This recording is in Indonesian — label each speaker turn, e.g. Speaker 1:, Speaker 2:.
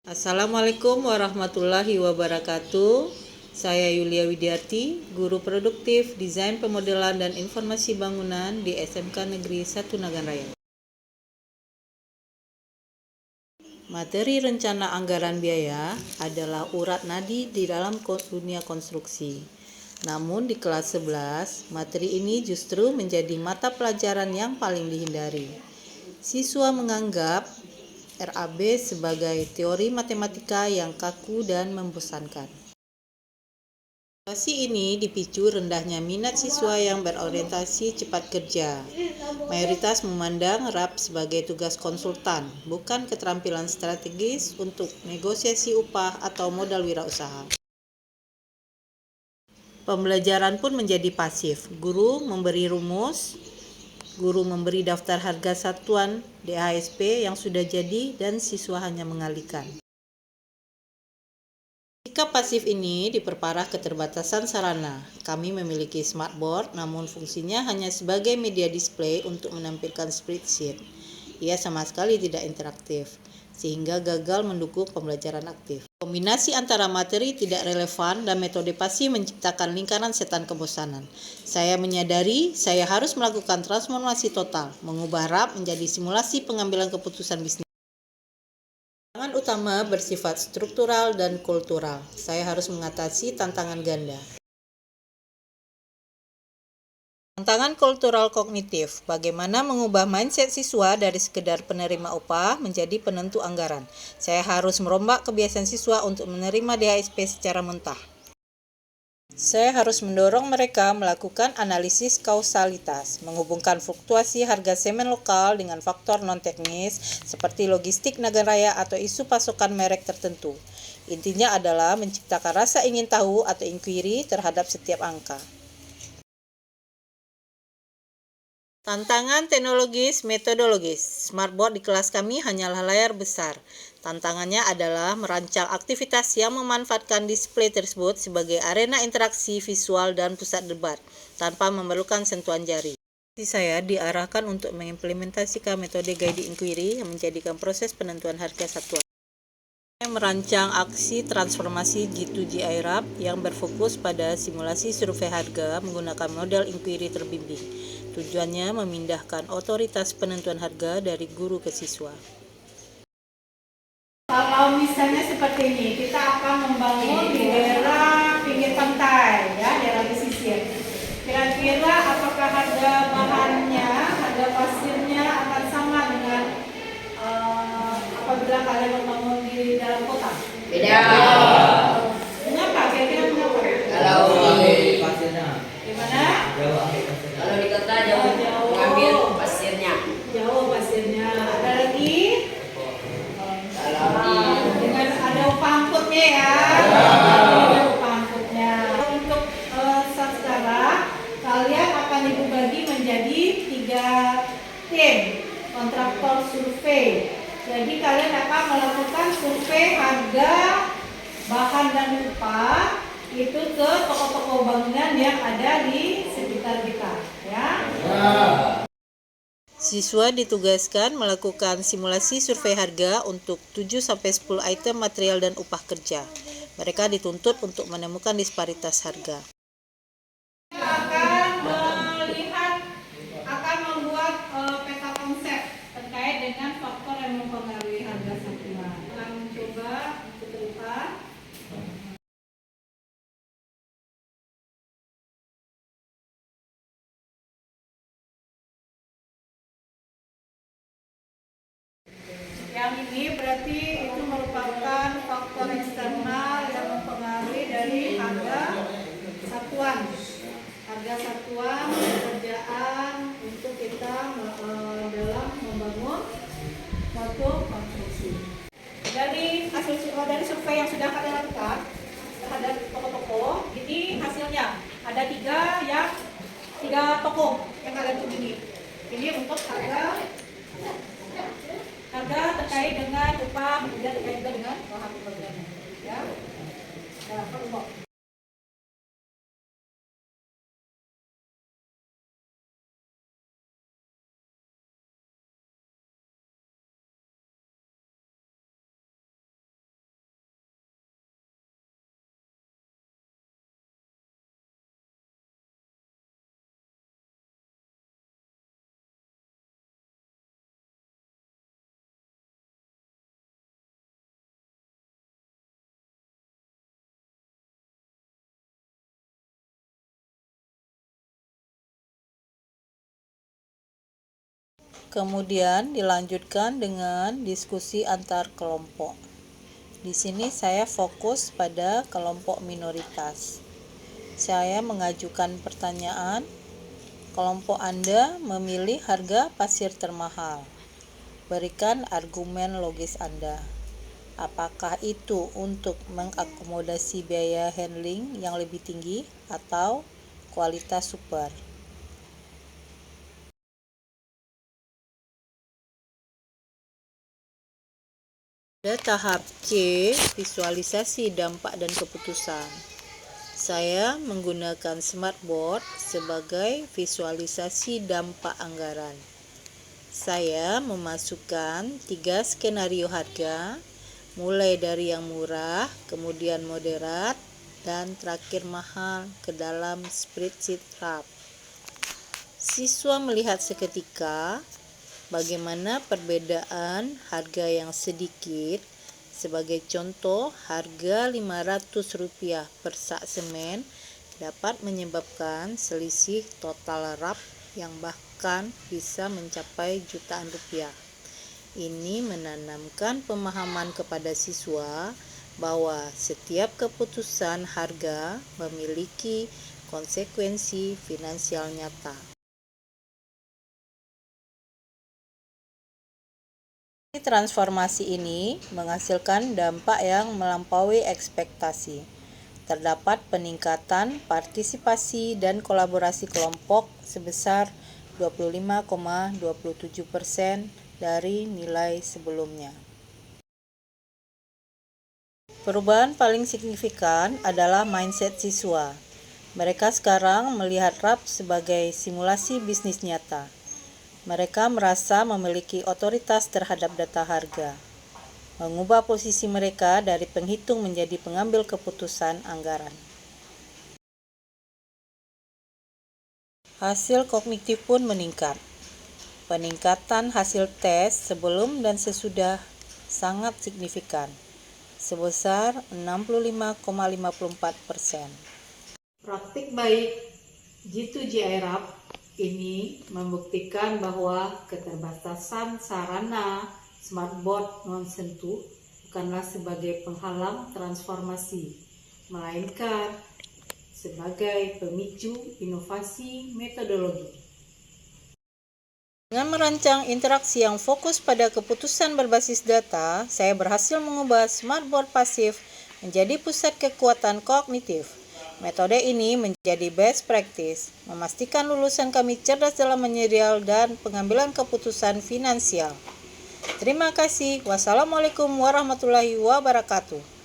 Speaker 1: Assalamualaikum warahmatullahi wabarakatuh. Saya Yulia Widiarti, Guru Produktif Desain Pemodelan dan Informasi Bangunan di SMK Negeri 1 Nagan Raya. Materi rencana anggaran biaya adalah urat nadi di dalam dunia konstruksi. Namun di kelas 11, materi ini justru menjadi mata pelajaran yang paling dihindari. Siswa menganggap RAB sebagai teori matematika yang kaku dan membosankan. Situasi ini dipicu rendahnya minat siswa yang berorientasi cepat kerja. Mayoritas memandang RAB sebagai tugas konsultan, bukan keterampilan strategis untuk negosiasi upah atau modal wirausaha. Pembelajaran pun menjadi pasif. Guru memberi rumus, guru memberi daftar harga satuan DASP yang sudah jadi dan siswa hanya mengalihkan. Sikap pasif ini diperparah keterbatasan sarana. Kami memiliki smartboard, namun fungsinya hanya sebagai media display untuk menampilkan spreadsheet. Ia sama sekali tidak interaktif, sehingga gagal mendukung pembelajaran aktif. Kombinasi antara materi tidak relevan dan metode pasif menciptakan lingkaran setan kebosanan. Saya menyadari saya harus melakukan transformasi total, mengubah RAB menjadi simulasi pengambilan keputusan bisnis. Tantangan utama bersifat struktural dan kultural. Saya harus mengatasi tantangan ganda. Tantangan kultural kognitif, bagaimana mengubah mindset siswa dari sekedar penerima upah menjadi penentu anggaran. Saya harus merombak kebiasaan siswa untuk menerima DHSP secara mentah. Saya harus mendorong mereka melakukan analisis kausalitas, menghubungkan fluktuasi harga semen lokal dengan faktor non-teknis seperti logistik Naganraya atau isu pasokan merek tertentu. Intinya adalah menciptakan rasa ingin tahu atau inquiry terhadap setiap angka. Tantangan teknologis metodologis. Smartboard di kelas kami hanyalah layar besar. Tantangannya adalah merancang aktivitas yang memanfaatkan display tersebut sebagai arena interaksi visual dan pusat debat, tanpa memerlukan sentuhan jari. Saya diarahkan untuk mengimplementasikan metode guided inquiry yang menjadikan proses penentuan harga satuan. Saya merancang aksi transformasi G2G IRAP yang berfokus pada simulasi survei harga menggunakan model inquiry terbimbing. Tujuannya memindahkan otoritas penentuan harga dari guru ke siswa.
Speaker 2: Kalau misalnya seperti ini, kita akan membangun di daerah pinggir pantai, ya, daerah pesisir. Kira-kira apakah harga bahannya, harga pasirnya akan sama dengan apabila kalian membangun di dalam kota?
Speaker 3: Beda.
Speaker 2: Mengapa? Kira-kira mengapa?
Speaker 3: Kalau di pasirnya.
Speaker 2: Gimana?
Speaker 3: Kalau di kota jauh mengambil pasirnya.
Speaker 2: Jauh pasirnya. Ada lagi?
Speaker 3: Kalau di
Speaker 2: Dengan ada upah angkutnya ya. Ada upah angkutnya. Untuk sekarang kalian akan dibagi menjadi 3 tim kontraktor survei. Jadi kalian akan melakukan survei harga bahan dan upah itu ke toko-toko bangunan yang ada di sekitar kita, ya.
Speaker 1: Siswa ditugaskan melakukan simulasi survei harga untuk 7-10 item material dan upah kerja. Mereka dituntut untuk menemukan disparitas harga.
Speaker 2: Akan membuat peta konsep terkait dengan faktor yang mempengaruhi harga satuan. Akan mencoba untuk terlihat. Yang ini berarti itu merupakan faktor eksternal yang mempengaruhi dari harga satuan. Harga satuan pekerjaan untuk kita dalam membangun suatu konstruksi. Dari hasil dari survei yang sudah kalian lakukan terhadap toko-toko, ini hasilnya ada 3 toko yang kalian kunjungi. Ini untuk harga terkait dengan upah, kemudian terkait juga dengan bahan pekerjaan. Ya, nah,
Speaker 1: Kemudian dilanjutkan dengan diskusi antar kelompok. Di sini saya fokus pada kelompok minoritas. Saya mengajukan pertanyaan, kelompok Anda memilih harga pasir termahal. Berikan argumen logis Anda. Apakah itu untuk mengakomodasi biaya handling yang lebih tinggi atau kualitas super? Pada tahap C, visualisasi dampak dan keputusan. Saya menggunakan smartboard sebagai visualisasi dampak anggaran. Saya memasukkan 3 skenario harga, mulai dari yang murah, kemudian moderat, dan terakhir mahal ke dalam spreadsheet RAP. Siswa melihat seketika bagaimana perbedaan harga yang sedikit, sebagai contoh harga Rp500 per sak semen dapat menyebabkan selisih total RAP yang bahkan bisa mencapai jutaan rupiah. Ini menanamkan pemahaman kepada siswa bahwa setiap keputusan harga memiliki konsekuensi finansial nyata. Transformasi ini menghasilkan dampak yang melampaui ekspektasi. Terdapat peningkatan partisipasi dan kolaborasi kelompok sebesar 25,27% dari nilai sebelumnya. Perubahan paling signifikan adalah mindset siswa. Mereka sekarang melihat RAP sebagai simulasi bisnis nyata. Mereka merasa memiliki otoritas terhadap data harga, mengubah posisi mereka dari penghitung menjadi pengambil keputusan anggaran. Hasil kognitif pun meningkat. Peningkatan hasil tes sebelum dan sesudah sangat signifikan, sebesar 65,54%.
Speaker 2: Praktik baik G2G RAP ini membuktikan bahwa keterbatasan sarana smartboard non-sentuh bukanlah sebagai penghalang transformasi, melainkan sebagai pemicu inovasi metodologi.
Speaker 1: Dengan merancang interaksi yang fokus pada keputusan berbasis data, saya berhasil mengubah smartboard pasif menjadi pusat kekuatan kognitif. Metode ini menjadi best practice, memastikan lulusan kami cerdas dalam menyedial dan pengambilan keputusan finansial. Terima kasih. Wassalamualaikum warahmatullahi wabarakatuh.